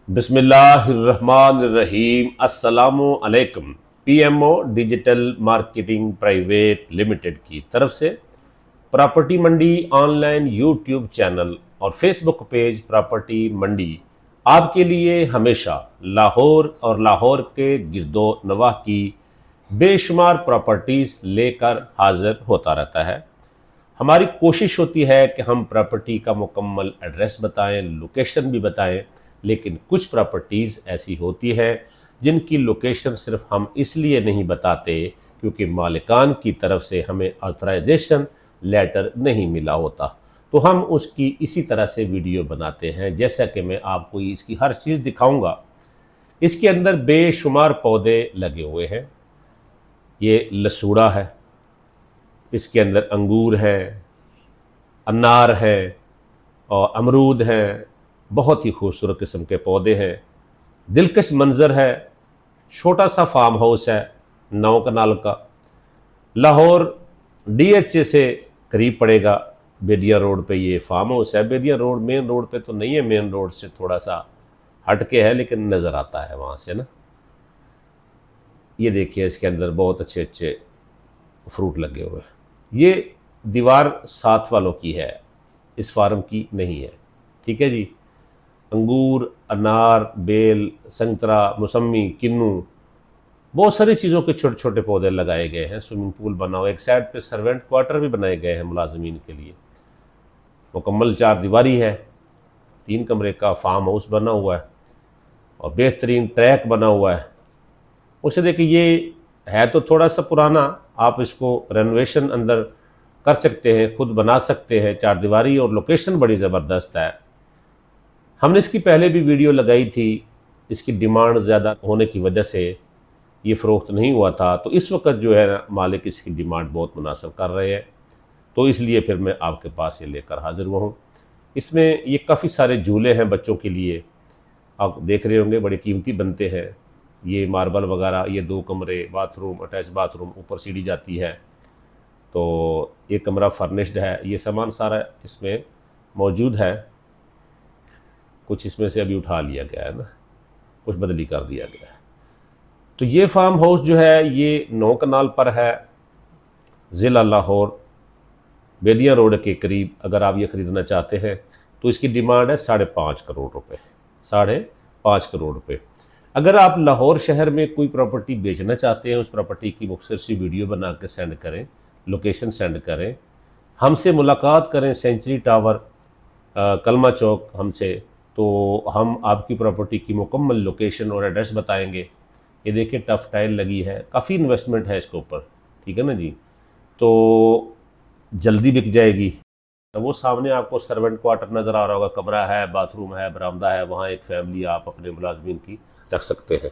बिस्मिल्लाहिर्रहमानिर्रहीम। अस्सलामु अलैकुम। PMO digital marketing private limited की तरफ से प्रॉपर्टी मंडी ऑनलाइन यूट्यूब चैनल और फेसबुक पेज प्रॉपर्टी मंडी आपके लिए हमेशा लाहौर और लाहौर के गिरदो नवाह की बेशुमार प्रॉपर्टीज लेकर हाजिर होता रहता है। हमारी कोशिश होती है कि हम प्रॉपर्टी का मुकम्मल एड्रेस बताएं, लोकेशन भी बताएं, लेकिन कुछ प्रॉपर्टीज़ ऐसी होती हैं जिनकी लोकेशन सिर्फ हम इसलिए नहीं बताते क्योंकि मालिकान की तरफ से हमें ऑथराइजेशन लेटर नहीं मिला होता। तो हम उसकी इसी तरह से वीडियो बनाते हैं, जैसा कि मैं आपको इसकी हर चीज़ दिखाऊंगा। इसके अंदर बेशुमार पौधे लगे हुए हैं। ये लसूड़ा है, इसके अंदर अंगूर है, अनार है और अमरूद हैं। बहुत ही खूबसूरत किस्म के पौधे हैं, दिलकश मंजर है। छोटा सा फार्म हाउस है 9 कनाल का। लाहौर डीएचए से करीब पड़ेगा। बेदिया रोड पे ये फार्म हाउस है। बेदिया रोड मेन रोड पे तो नहीं है, मेन रोड से थोड़ा सा हटके है, लेकिन नज़र आता है वहाँ से ना। ये देखिए, इसके अंदर बहुत अच्छे अच्छे फ्रूट लगे हुए हैं। ये दीवार साथ वालों की है, इस फार्म की नहीं है। ठीक है जी। अंगूर, अनार, बेल, संतरा, मौसमी, किन्नू, बहुत सारी चीज़ों के छोटे छोटे पौधे लगाए गए हैं। स्विमिंग पूल बना हुआ, एक साइड पे सर्वेंट क्वार्टर भी बनाए गए हैं मुलाजमीन के लिए। मुकम्मल 4 दीवारी है। 3 कमरे का फार्म हाउस बना हुआ है और बेहतरीन ट्रैक बना हुआ है। उसे देखिए, ये है तो थोड़ा सा पुराना, आप इसको रेनोवेशन अंदर कर सकते हैं, खुद बना सकते हैं। 4 दीवारी और लोकेशन बड़ी ज़बरदस्त है। हमने इसकी पहले भी वीडियो लगाई थी। इसकी डिमांड ज़्यादा होने की वजह से ये फ़रोख्त नहीं हुआ था, तो इस वक्त जो है मालिक इसकी डिमांड बहुत मुनासिब कर रहे हैं, तो इसलिए फिर मैं आपके पास ये लेकर हाजिर हुआ हूँ। इसमें ये काफ़ी सारे झूले हैं बच्चों के लिए, आप देख रहे होंगे, बड़े कीमती बनते हैं। ये मार्बल वगैरह, ये 2 कमरे, बाथरूम, अटैच बाथरूम, ऊपर सीढ़ी जाती है, तो एक कमरा फर्निश्ड है। ये सामान सारा इसमें मौजूद है। कुछ इसमें से अभी उठा लिया गया है ना, कुछ बदली कर दिया गया है। तो ये फार्म हाउस जो है ये 9 कनाल पर है, ज़िला लाहौर, बेदिया रोड के करीब। अगर आप ये ख़रीदना चाहते हैं तो इसकी डिमांड है 5.5 करोड़ रुपए। 5.5 करोड़ रुपए। अगर आप लाहौर शहर में कोई प्रॉपर्टी बेचना चाहते हैं, उस प्रॉपर्टी की मुख्तसर सी वीडियो बना के सेंड करें, लोकेशन सेंड करें, हमसे मुलाकात करें सेंचुरी टावर, कलमा चौक हमसे, तो हम आपकी प्रॉपर्टी की मुकम्मल लोकेशन और एड्रेस बताएंगे। ये देखिए, टफ टाइल लगी है, काफ़ी इन्वेस्टमेंट है इसके ऊपर। ठीक है ना जी। तो जल्दी बिक जाएगी। तो वो सामने आपको सर्वेंट क्वार्टर नज़र आ रहा होगा, कमरा है, बाथरूम है, बरामदा है, वहाँ एक फैमिली आप अपने मुलाजमीन की रख सकते हैं।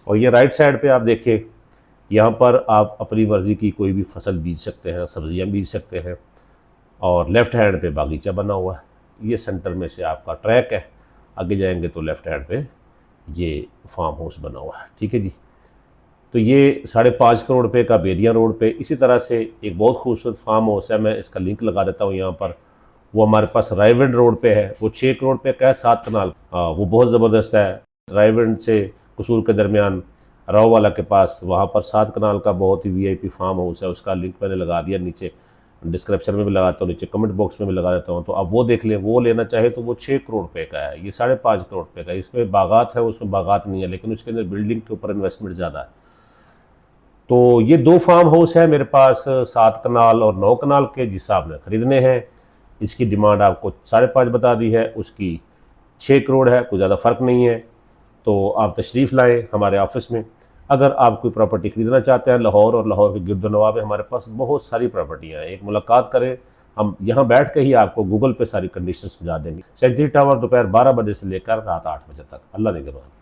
और ये राइट साइड पे आप देखिए, यहाँ पर आप अपनी मर्ज़ी की कोई भी फसल बीज सकते हैं, सब्जियाँ बीज सकते हैं। और लेफ़्ट हैंड पे बागीचा बना हुआ है। ये सेंटर में से आपका ट्रैक है, आगे जाएंगे तो लेफ़्ट हैंड पे ये फार्म हाउस बना हुआ है। ठीक है जी। तो ये 5.5 करोड़ रुपए का बेदिया रोड पे इसी तरह से एक बहुत खूबसूरत फार्म हाउस है। मैं इसका लिंक लगा देता हूँ यहाँ पर। वो हमारे पास रायविंड रोड पे है, वो 6 करोड़ रुपये का है, 7 कनाल। वो बहुत ज़बरदस्त है। रायविंड से कसूर के दरमियान राव वाला के पास, वहाँ पर 7 कनाल का बहुत ही वीआईपी फार्म हाउस है। उसका लिंक मैंने लगा दिया, नीचे डिस्क्रिप्शन में भी लगाता हूँ, नीचे कमेंट बॉक्स में भी लगा देता हूँ, तो आप वो देख लें। वो लेना चाहे तो वो 6 करोड़ रुपए का है, ये 5.5 करोड़ रुपए का है। इसमें बागात है, उसमें बागात नहीं है, लेकिन उसके अंदर बिल्डिंग के ऊपर इन्वेस्टमेंट ज़्यादा है। तो ये 2 फार्म हाउस है मेरे पास, 7 कनाल और 9 कनाल के, जिस आपने ख़रीदने हैं। इसकी डिमांड आपको 5.5 बता दी है, उसकी 6 करोड़ है, कोई ज़्यादा फ़र्क नहीं है। तो आप तशरीफ़ लाएँ हमारे ऑफिस में। अगर आप कोई प्रॉपर्टी ख़रीदना चाहते हैं लाहौर और लाहौर के गिरदोनवाब में, हमारे पास बहुत सारी प्रॉपर्टियाँ हैं। एक मुलाकात करें, हम यहाँ बैठ के ही आपको गूगल पे सारी कंडीशन समझा देंगे। सेंचुरी टावर दोपहर 12 बजे से लेकर रात 8 बजे तक। अल्लाह निगहबान।